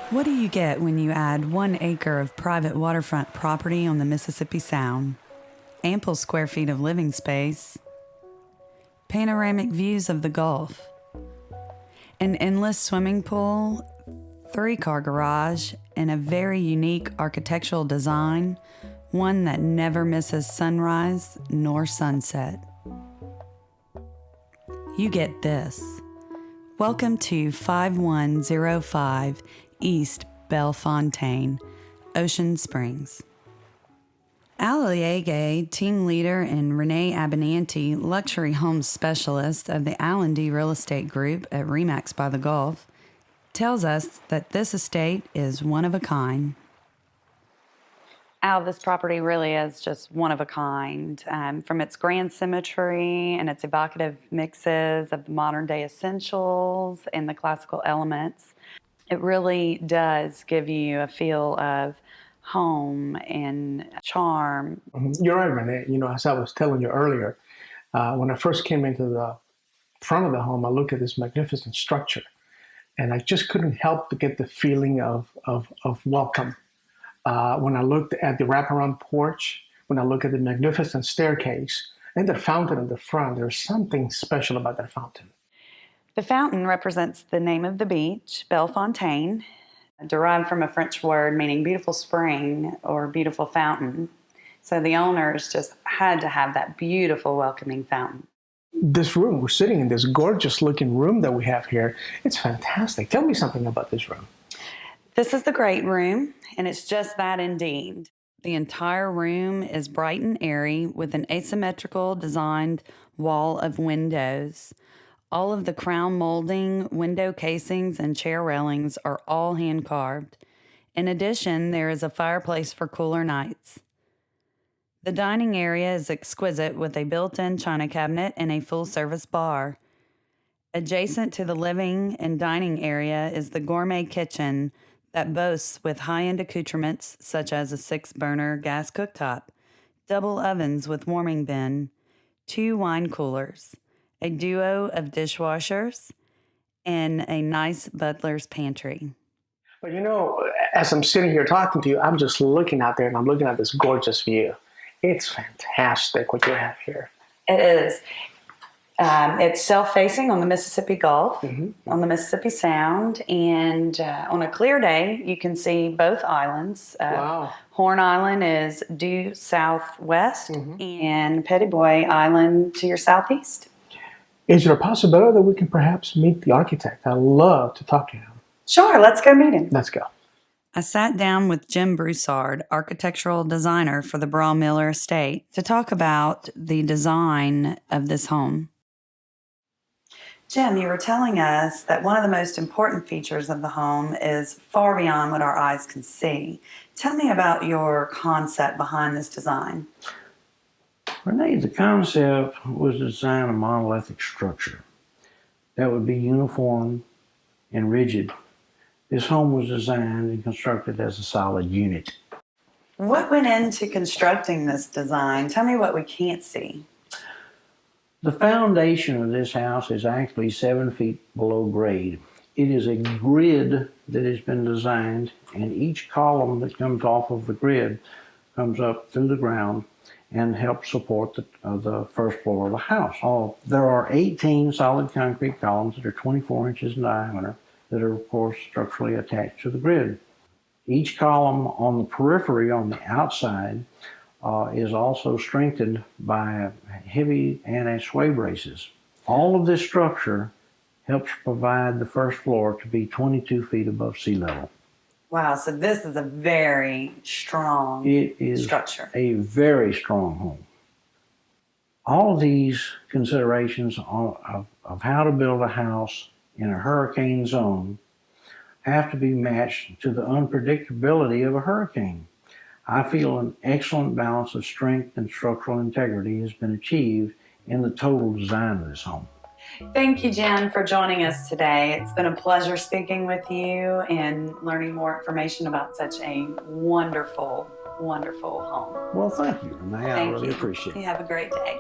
What do you get when you add 1 acre of private waterfront property on the Mississippi Sound? Ample square feet of living space, panoramic views of the Gulf, an endless swimming pool, 3-car garage, and a very unique architectural design, one that never misses sunrise nor sunset. You get this. Welcome to 5105 East Belle Fontaine, Ocean Springs. Al Aliege, team leader, and Renee Abinanti, luxury home specialist of the Allen D Real Estate Group at RE/MAX by the Gulf, tells us that this estate is one of a kind. Al, this property really is just one of a kind. From its grand symmetry and its evocative mixes of the modern day essentials and the classical elements, it really does give you a feel of home and charm. You're right, Renee. As I was telling you earlier, when I first came into the front of the home, I looked at this magnificent structure, and I just couldn't help to get the feeling of welcome. When I looked at the wraparound porch, when I look at the magnificent staircase, and the fountain in the front, there's something special about that fountain. The fountain represents the name of the beach, Belle Fontaine, derived from a French word meaning beautiful spring or beautiful fountain. So the owners just had to have that beautiful, welcoming fountain. This room, we're sitting in this gorgeous looking room that we have here. It's fantastic. Tell me something about this room. This is the great room, and it's just that indeed. The entire room is bright and airy with an asymmetrical designed wall of windows. All of the crown molding, window casings, and chair railings are all hand-carved. In addition, there is a fireplace for cooler nights. The dining area is exquisite with a built-in china cabinet and a full-service bar. Adjacent to the living and dining area is the gourmet kitchen that boasts with high-end accoutrements such as a 6-burner gas cooktop, double ovens with warming bin, 2 wine coolers, a duo of dishwashers, and a nice butler's pantry. But as I'm sitting here talking to you, I'm just looking out there and I'm looking at this gorgeous view. It's fantastic what you have here. It is. It's self-facing on the Mississippi Gulf, on the Mississippi Sound, and on a clear day, you can see both islands. Wow. Horn Island is due southwest, and Petty Boy Island to your southeast. Is there a possibility that we can perhaps meet the architect? I'd love to talk to him. Sure, let's go meet him. Let's go. I sat down with Jim Broussard, architectural designer for the Brawl Miller Estate, to talk about the design of this home. Jim, you were telling us that one of the most important features of the home is far beyond what our eyes can see. Tell me about your concept behind this design. Renee, the concept was to design a monolithic structure that would be uniform and rigid. This home was designed and constructed as a solid unit. What went into constructing this design? Tell me what we can't see. The foundation of this house is actually 7 feet below grade. It is a grid that has been designed, and each column that comes off of the grid comes up through the ground and helps support the first floor of the house. There are 18 solid concrete columns that are 24 inches in diameter that are, of course, structurally attached to the grid. Each column on the periphery, on the outside, is also strengthened by heavy anti-sway braces. All of this structure helps provide the first floor to be 22 feet above sea level. Wow, so this is a very strong structure. It is a very strong home. All of these considerations of how to build a house in a hurricane zone have to be matched to the unpredictability of a hurricane. I feel an excellent balance of strength and structural integrity has been achieved in the total design of this home. Thank you, Jen, for joining us today. It's been a pleasure speaking with you and learning more information about such a wonderful, wonderful home. Well, thank you, Renee. I really appreciate it. You have a great day.